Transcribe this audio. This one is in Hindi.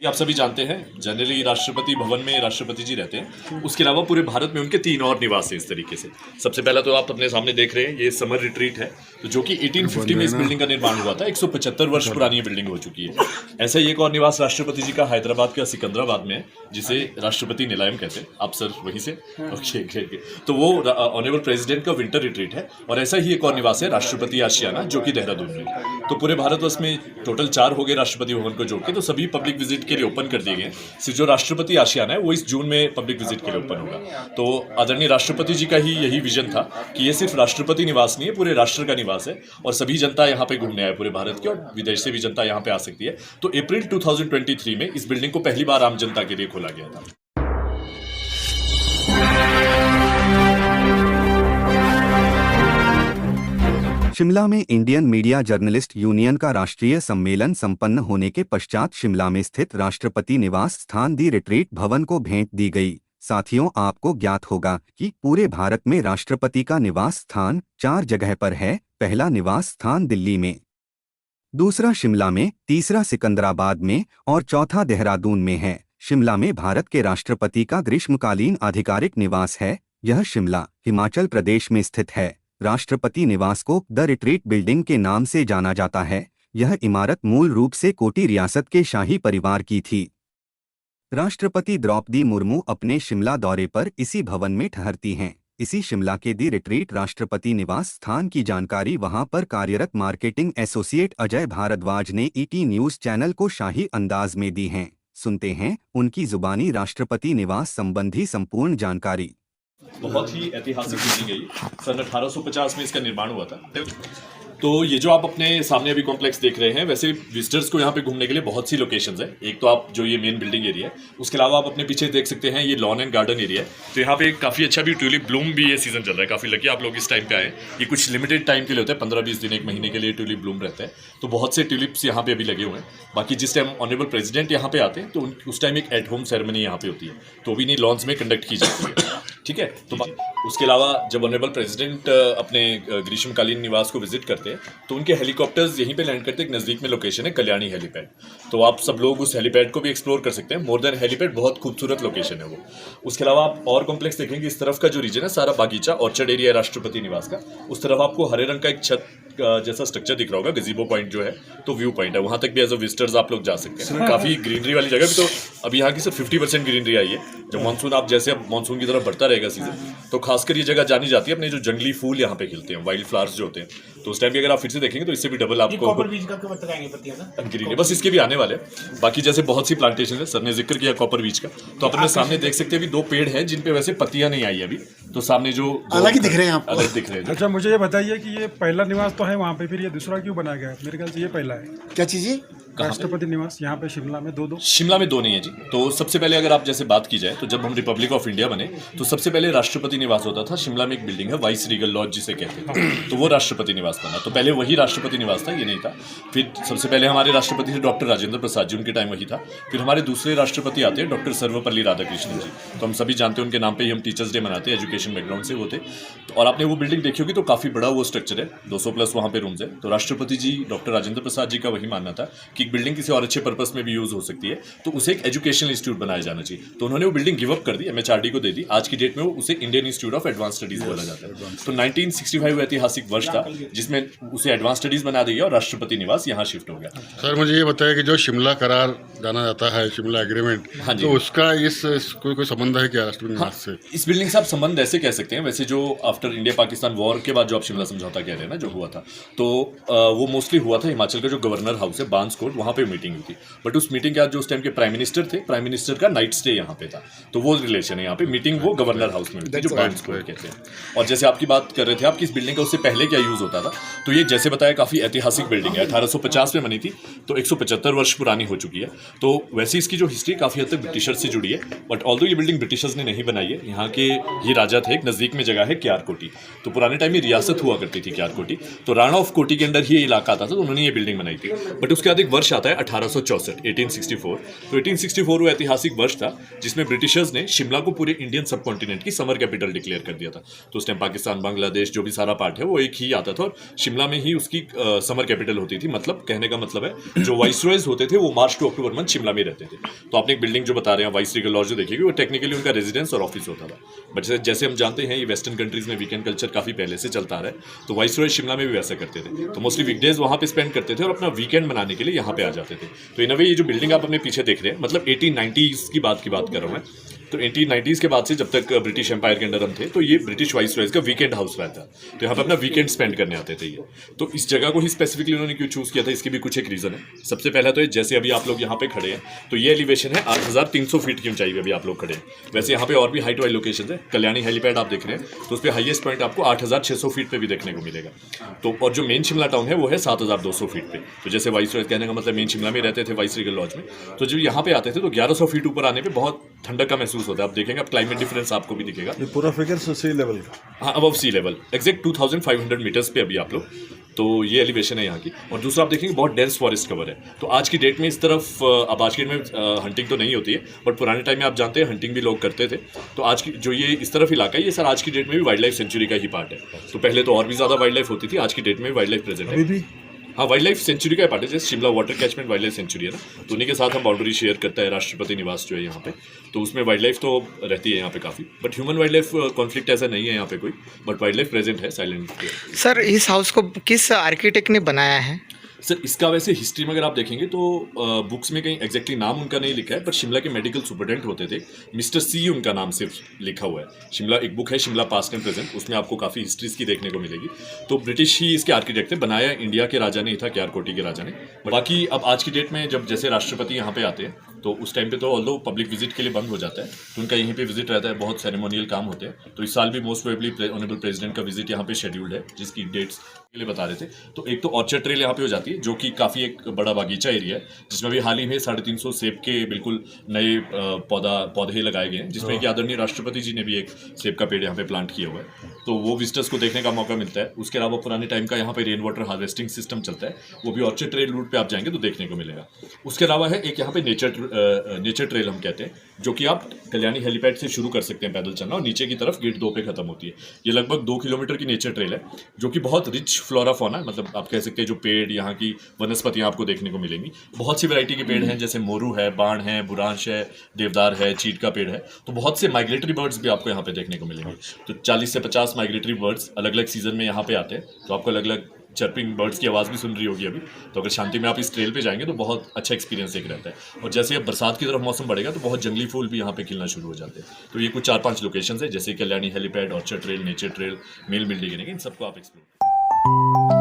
ये आप सभी जानते हैं जनरली राष्ट्रपति भवन में राष्ट्रपति जी रहते हैं। उसके अलावा पूरे भारत में उनके 3 और निवास हैं इस तरीके से। सबसे पहला तो आप अपने सामने देख रहे हैं ये समर रिट्रीट है, तो जो कि 1850 में इस बिल्डिंग का निर्माण हुआ था। 175 वर्ष पुरानी ये बिल्डिंग हो चुकी है। ऐसा ही एक और निवास राष्ट्रपति जी का हैदराबाद का सिकंदराबाद में है, जिसे राष्ट्रपति निलयम कहते हैं। आप सर वहीं से ओके। तो वो ऑनरेबल प्रेसिडेंट का विंटर रिट्रीट है। और ऐसा ही एक और निवास है राष्ट्रपति आशियाना, जो कि देहरादून में। तो पूरे भारतवर्ष में टोटल 4 हो गए राष्ट्रपति भवन को जोड़ के, तो सभी पब्लिक विजिट के लिए ओपन कर दिए गए। सिर्फ जो राष्ट्रपति आशियाना है वो इस जून में पब्लिक विजिट के लिए ओपन होगा। तो आदरणीय राष्ट्रपति जी का ही यही विजन था कि ये सिर्फ राष्ट्रपति निवास नहीं है, पूरे राष्ट्र का निवास है और सभी जनता यहाँ पे घूमने आए, पूरे भारत की और विदेश से भी जनता यहाँ पे आ सकती है। तो अप्रैल 2023 में इस बिल्डिंग को पहली बार आम जनता के लिए खोला गया था। शिमला में इंडियन मीडिया जर्नलिस्ट यूनियन का राष्ट्रीय सम्मेलन संपन्न होने के पश्चात शिमला में स्थित राष्ट्रपति निवास स्थान दी रिट्रीट भवन को भेंट दी गई। साथियों, आपको ज्ञात होगा कि पूरे भारत में राष्ट्रपति का निवास स्थान 4 जगह पर है। पहला निवास स्थान दिल्ली में, दूसरा शिमला में, तीसरा सिकंदराबाद में और चौथा देहरादून में है। शिमला में भारत के राष्ट्रपति का ग्रीष्मकालीन आधिकारिक निवास है। यह शिमला, हिमाचल प्रदेश में स्थित है। राष्ट्रपति निवास को द रिट्रीट बिल्डिंग के नाम से जाना जाता है। यह इमारत मूल रूप से कोटी रियासत के शाही परिवार की थी। राष्ट्रपति द्रौपदी मुर्मू अपने शिमला दौरे पर इसी भवन में ठहरती हैं। इसी शिमला के दी रिट्रीट राष्ट्रपति निवास स्थान की जानकारी वहां पर कार्यरत मार्केटिंग एसोसिएट अजय भारद्वाज ने ईटी न्यूज चैनल को शाही अंदाज में दी हैं। सुनते हैं उनकी जुबानी राष्ट्रपति निवास संबंधी संपूर्ण जानकारी। बहुत ही ऐतिहासिक बिल्डिंग है ये। सन 1850 में इसका निर्माण हुआ था। तो ये जो आप अपने सामने अभी कॉम्प्लेक्स देख रहे हैं, वैसे विजिटर्स को यहाँ पे घूमने के लिए बहुत सी लोकेशंस हैं। एक तो आप जो ये मेन बिल्डिंग एरिया है, उसके अलावा आप अपने पीछे देख सकते हैं ये लॉन एंड गार्डन एरिया है। तो यहाँ पे काफ़ी अच्छा भी ट्यूलिप ब्लूम भी ये सीजन चल रहा है। काफ़ी लकी आप लोग इस टाइम पे आए। ये कुछ लिमिटेड टाइम के लिए होता है, 15-20 दिन, 1 महीने के लिए ट्यूलिप ब्लूम रहता है। तो बहुत से ट्यूलिप्स यहाँ पे अभी लगे हुए हैं। बाकी जिस टाइम ऑनरेबल प्रेसिडेंट यहाँ पे आते हैं तो उस टाइम एक एट होम सेरेमनी यहाँ पे होती है, तो भी नहीं लॉन्स में कंडक्ट की जाती है। ठीक है। तो उसके अलावा जब ऑनरेबल प्रेसिडेंट अपने ग्रीष्मकालीन निवास को विजिट करते हैं तो उनके हेलीकॉप्टर्स यहीं पे लैंड करते हैं। एक नज़दीक में लोकेशन है कल्याणी हेलीपैड, तो आप सब लोग उस हेलीपैड को भी एक्सप्लोर कर सकते हैं। मोर देन हेलीपैड, बहुत खूबसूरत लोकेशन है वो। उसके अलावा आप और कॉम्प्लेक्स देखेंगे, इस तरफ का जो रीजन है सारा बागीचा ऑर्चर्ड एरिया है राष्ट्रपति निवास का। उस तरफ आपको हरे रंग का एक छत जैसा स्ट्रक्चर दिख रहा होगा, गजीबो पॉइंट जो है, तो व्यू पॉइंट है। वहाँ तक भी एज अ विजिटर्स आप लोग जा सकते हैं। काफ़ी ग्रीनरी वाली जगह भी। तो अभी यहाँ की सिर्फ 50% ग्रीनरी आई है। जब मानसून, आप जैसे अब मानसून की तरफ बढ़ता रहेगा सीजन, तो खासकर ये जगह जानी जाती है अपने जो जंगली फूल यहाँ पे खिलते हैं, वाइल्ड फ्लावर्स जो होते हैं। तो उस टाइम भी अगर आप फिर से देखेंगे तो इससे भी डबल आपको ग्रीन है। बस इसके भी आने वाले। बाकी जैसे बहुत सी प्लांटेशन है, सर ने जिक्र किया कॉपर बीज का, तो अपने सामने देख सकते हैं अभी 2 पेड़ हैं जिन पे वैसे पत्तियां नहीं आई अभी, तो सामने जो अलग ही दिख रहे हैं आपको। अलग दिख रहे हैं। अच्छा, मुझे ये बताइए कि ये पहला निवास तो है वहाँ पे, फिर ये दूसरा क्यों बनाया गया है? मेरे ख्याल से ये पहला है। क्या चीज़ है? राष्ट्रपति निवास यहाँ पे शिमला में 2 शिमला में 2 नहीं है जी। तो सबसे पहले अगर आप जैसे बात की जाए तो जब हम रिपब्लिक ऑफ इंडिया बने तो सबसे पहले राष्ट्रपति निवास होता था। शिमला में एक बिल्डिंग है वाइस रीगल लॉज जिसे कहते हैं, तो वो राष्ट्रपति निवास बना। तो पहले वही राष्ट्रपति निवास था, ये नहीं था। फिर सबसे पहले हमारे राष्ट्रपति थे डॉक्टर राजेंद्र प्रसाद जी, उनके टाइम वही था। फिर हमारे दूसरे राष्ट्रपति आते हैं डॉक्टर सर्वपल्ली राधाकृष्णन जी, तो हम सभी जानते हैं उनके नाम पर ही हम टीचर्स डे मनाते हैं, एजुकेशन बैकग्राउंड से वो थे। और आपने वो बिल्डिंग देखी होगी, तो काफ़ी बड़ा वो स्ट्रक्चर है, 200+ वहाँ पे रूम्स है। तो राष्ट्रपति जी डॉक्टर राजेंद्र प्रसाद जी का वही मानना था कि एक बिल्डिंग किसी और अच्छे पर्पस में भी यूज हो सकती है, तो उसे एक एजुकेशनल इंस्टीट्यूट बनाया जाना चाहिए। तो उन्होंने वो बिल्डिंग गिव अप कर दी, एमएचआरडी को दे दी। आज की डेट में वो उसे Indian institute of advance studies बोला जाता है। तो 1965 ऐतिहासिक वर्ष था जिसमें उसे एडवांस स्टडीज बना दी और राष्ट्रपति निवास यहाँ शिफ्ट हो गया। सर, मुझे ये बताया कि जो शिमला करार जाना जाता है, शिमला एग्रीमेंट, हाँ जी, तो उसका इस कोई संबंध है क्या राष्ट्रपति निवास से? इस बिल्डिंग से आप संबंध ऐसे कह सकते हैं। वैसे जो आफ्टर इंडिया पाकिस्तान वॉर के बाद जो आप शिमला समझौता कह रहे हैं ना, जो हुआ था, तो वो मोस्टली हुआ था हिमाचल का जो गवर्नर हाउस है बांस कोट, वहाँ पे मीटिंग हुई थी। बट उस मीटिंग के बाद जो उस टाइम के प्राइम मिनिस्टर थे, प्राइम मिनिस्टर का नाइट स्टे यहाँ पे था, तो वो रिलेशन है। यहाँ पे मीटिंग वो गवर्नर हाउस में हुई थी, जो बांस कोट कहते हैं। और जैसे आपकी बात कर रहे थे आप कि इस बिल्डिंग का उससे पहले क्या यूज होता था, तो ये जैसे बताया काफी ऐतिहासिक बिल्डिंग है। 1850 में बनी थी, तो 175 वर्ष पुरानी हो चुकी है। तो वैसे इसकी जो हिस्ट्री काफी हद तक ब्रिटिशर्स से जुड़ी है। बट ऑल्दो ये बिल्डिंग ब्रिटिशर्स ने नहीं बनाई है, यहाँ के ये राजा थे। एक नजदीक में जगह है क्यारकोटी, तो पुराने टाइम में रियासत हुआ करती थी क्यारकोटी, तो राणा ऑफ कोटी के अंदर ही ये इलाका आता था, तो उन्होंने ये बिल्डिंग बनाई थी। बट उसके बाद एक वर्ष आता है 1864, 1864। तो 1864 वो ऐतिहासिक वर्ष था जिसमें ब्रिटिशर्स ने शिमला को पूरे इंडियन सब कॉन्टिनेंट की समर कैपिटल डिक्लेयर कर दिया था। तो उस टाइम पाकिस्तान, बांग्लादेश जो भी सारा पार्ट है वो एक ही आता था और शिमला में ही उसकी समर कैपिटल होती थी। मतलब कहने का मतलब है जो वाइसरॉयज होते थे वो मार्च टू अक्टूबर मंथ शिमला में रहते थे। तो आपने एक बिल्डिंग जो बता रहे हैं वाइसरीगल लॉज जो देखिएगी वो टेक्निकली उनका रेजिडेंस और ऑफिस होता था। बट जैसे हम जानते हैं ये वेस्टर्न कंट्रीज में वीकेंड कल्चर काफी पहले से चलता आ रहा है, तो वाइसरॉय शिमला में भी वैसा करते थे। तो मोस्टली वीकडेज वहाँ पे स्पेंड करते थे और अपना वीकेंड मनाने के लिए यहाँ पे आ जाते थे। तो इन अ वे ये जो बिल्डिंग आप अपने पीछे देख रहे हैं मतलब 1890s की बात कर रहा हूँ मैं। तो 1890s के बाद से जब तक ब्रिटिश एम्पायर के अंडर हम थे तो ये ब्रिटिश वाइसरॉयज का वीकेंड हाउस रहता था। तो यहाँ पे अपना वीकेंड स्पेंड करने आते थे ये। तो इस जगह को ही स्पेसिफिकली उन्होंने क्यों चूज किया था इसकी भी कुछ एक रीजन है। सबसे पहला तो जैसे अभी आप लोग यहाँ पे खड़े हैं तो ये एलिवेशन है 8300 फीट की ऊंचाई पे अभी आप लोग खड़े हैं। वैसे यहाँ पे और भी हाइट वाली लोकेशन है, कल्याणी हेलीपैड आप देख रहे हैं तो उस पर हाईएस्ट पॉइंट आपको 8600 फीट पे भी देखने को मिलेगा। तो और जो मेन शिमला टाउन है वो है 7200 फीट पे। तो जैसे वाइसरॉय कहने का मतलब मेन शिमला में रहते थे वाइसरीगल लॉज में, तो जब यहाँ पे आते थे तो 1100 फीट ऊपर आने पे बहुत ठंडक का महसूस होता है। आप देखेंगे, आप क्लाइमेट डिफरेंस आपको भी दिखेगा। ये पूरा फिगर सी लेवल का, हाँ above sea level exact 2500 metres पे अभी आप लोग। तो ये एलिवेशन है यहाँ की। और दूसरा आप देखेंगे बहुत डेंस फॉरेस्ट कवर है। तो आज की डेट में इस तरफ अब आज की डेट में हंटिंग तो नहीं होती है बट पुराने टाइम में आप जानते हैं हंटिंग भी लोग करते थे। तो आज की जो ये इस तरफ इलाका है ये सर आज की डेट में भी वाइल्ड लाइफ सेंचुरी का ही पार्ट है। तो पहले तो और भी ज़्यादा वाइल्ड लाइफ होती थी, आज की डेट में भी वाइल्ड लाइफ प्रेजेंट है। अभी भी हाँ वाइल्ड लाइफ सेंचुरी का पार्ट है। जैसे Shimla water catchment wild life sanctuary है ना, तो उन्हीं के साथ हम बाउंड्री शेयर करता है राष्ट्रपति निवास जो है यहाँ पे। तो उसमें वाइल्ड लाइफ तो रहती है यहाँ पे काफ़ी, but human wild life conflict ऐसा नहीं है यहाँ पे कोई, बट वाइल्ड लाइफ प्रेजेंट है साइलेंट। सर इस हाउस को किस आर्किटेक्ट ने बनाया है? सर इसका वैसे हिस्ट्री में अगर आप देखेंगे तो बुक्स में कहीं एग्जैक्टली नाम उनका नहीं लिखा है, पर शिमला के मेडिकल सुपरटेंडेंट होते थे मिस्टर सी, उनका नाम सिर्फ लिखा हुआ है। शिमला एक बुक है शिमला पास्ट एंड प्रेजेंट, उसमें आपको काफ़ी हिस्ट्रीज की देखने को मिलेगी। तो ब्रिटिश ही इसके आर्किटेक्ट थे, बनाया इंडिया के राजा ने ही था, क्यारकोटी के राजा ने। बाकी अब आज की डेट में जब जैसे राष्ट्रपति यहाँ पे आते हैं तो उस टाइम पे तो ऑल्दो पब्लिक विजिट के लिए बंद हो जाता है तो उनका यहीं पे विजिट रहता है, बहुत सेरेमोनियल काम होते हैं। तो इस साल भी मोस्ट प्रोबेबली ऑनरेबल प्रेसिडेंट का विजिट यहाँ पे शेड्यूल्ड है, जिसकी डेट्स के लिए बता रहे थे। तो एक तो ऑर्चर्ड ट्रेल यहाँ पे हो जाती है जो कि काफ़ी एक बड़ा बागीचा एरिया है, जिसमें भी हाल ही में 350 सेब के बिल्कुल नए पौधे लगाए गए हैं, जिसमें कि आदरणीय राष्ट्रपति जी ने भी एक सेब का पेड़ यहाँ पे प्लांट किया हुआ है। तो वो विजिटर्स को देखने का मौका मिलता है। उसके अलावा पुराने टाइम का यहाँ पे रेन वाटर हार्वेस्टिंग सिस्टम चलता है, वो भी ऑर्चर्ड ट्रेल रूट पे आप जाएंगे तो देखने को मिलेगा। उसके अलावा है एक यहाँ पे नेचर ट्रेल हम कहते हैं, जो कि आप कल्याणी हेलीपैड से शुरू कर सकते हैं पैदल चलना और नीचे की तरफ गेट 2 पे खत्म होती है। ये लगभग 2 किलोमीटर की नेचर ट्रेल है जो कि बहुत रिच फ्लोरा फौना, मतलब आप कह सकते हैं जो पेड़ यहाँ की वनस्पतियाँ आपको देखने को मिलेंगी। बहुत सी वैरायटी के पेड़ हैं, जैसे मोरू है, बाण है, बुरांश है, देवदार है, चीट का पेड़ है। तो बहुत से माइग्रेटरी बर्ड्स भी आपको यहाँ पे देखने को मिलेंगे। तो 40 से 50 माइग्रेटरी बर्ड्स अलग अलग सीजन में यहाँ पे आते हैं, तो आपको अलग अलग चर्पिंग बर्ड्स की आवाज़ भी सुन रही होगी अभी। तो अगर शांति में आप इस ट्रेल पे जाएंगे तो बहुत अच्छा एक्सपीरियंस एक रहता है। और जैसे अब बरसात की तरफ मौसम बढ़ेगा तो बहुत जंगली फूल भी यहाँ पे खिलना शुरू हो जाते हैं। तो ये कुछ 4-5 लोकेशंस है, जैसे Kalyani helipad, orchard trail, nature trail, main building, इन सबको आप एक्सप्लोर